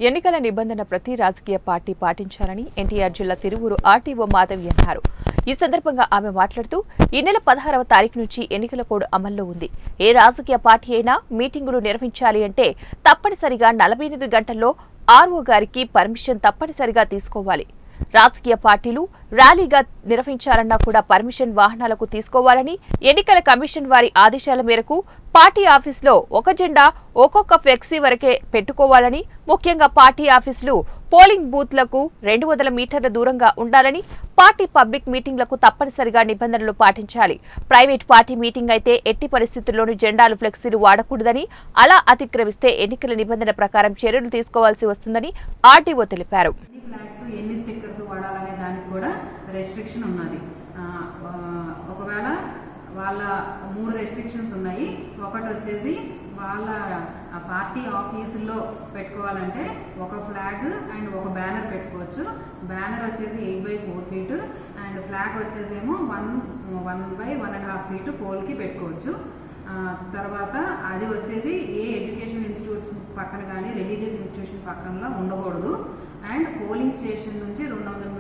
ఎన్నికల నిబంధన ప్రతి రాజకీయ పార్టీ పాటించాలని ఎన్టీఆర్ జిల్లా తిరువూరు ఆర్టీఓ మాధవి అన్నారు. ఈ సందర్భంగా ఆమె మాట్లాడుతూ ఈ నెల 16వ తారీఖు నుంచి ఎన్నికల కోడ్ అమల్లో ఉంది. ఏ రాజకీయ పార్టీ అయినా మీటింగులు నిర్వహించాలి అంటే తప్పనిసరిగా 48 గంటల్లో ఆర్ఓ గారికి పర్మిషన్ తప్పనిసరిగా తీసుకోవాలి. రాజకీయ పార్టీలు ర్యాలీగా నిర్వహించాలన్నా కూడా పర్మిషన్ వాహనాలకు తీసుకోవాలని ఎన్నికల కమిషన్ వారి ఆదేశాల మేరకు పార్టీ ఆఫీసులో ఒక జెండా ఒక్కొక్క ఫ్లెక్సీ వరకే పెట్టుకోవాలని, ముఖ్యంగా పార్టీ ఆఫీసులు పోలింగ్ బూత్లకు 200 మీటర్ల దూరంగా ఉండాలని, పార్టీ పబ్లిక్ మీటింగ్లకు తప్పనిసరిగా నిబంధనలు పాటించాలి. ప్రైవేట్ పార్టీ మీటింగ్ అయితే ఎట్టి పరిస్థితుల్లోనూ జెండాలు ఫ్లెక్సీలు వాడకూడదని, అలా అతిక్రమిస్తే ఎన్నికల నిబంధన ప్రకారం చర్యలు తీసుకోవాల్సి వస్తుందని ఆర్టీఓ తెలిపారు. ఎన్ని స్టిక్కర్స్ వాడాలనే దానికి కూడా రెస్ట్రిక్షన్ ఉన్నది. ఒకవేళ వాళ్ళ 3 రెస్ట్రిక్షన్స్ ఉన్నాయి. ఒకటి వచ్చేసి వాళ్ళ పార్టీ ఆఫీసుల్లో పెట్టుకోవాలంటే ఒక ఫ్లాగ్ అండ్ ఒక బ్యానర్ పెట్టుకోవచ్చు. బ్యానర్ వచ్చేసి 8x4 ఫీట్ అండ్ ఫ్లాగ్ వచ్చేసేమో 1x1.5 ఫీట్ పోల్కి పెట్టుకోవచ్చు. తర్వాత అది వచ్చేసి ఏ ఎడ్యుకేషన్ ఇన్స్టిట్యూట్స్ పక్కన కానీ రిలీజియస్ ఇన్స్టిట్యూషన్ పక్కనలో ఉండకూడదు. అండ్ పోలింగ్ స్టేషన్ నుంచి 200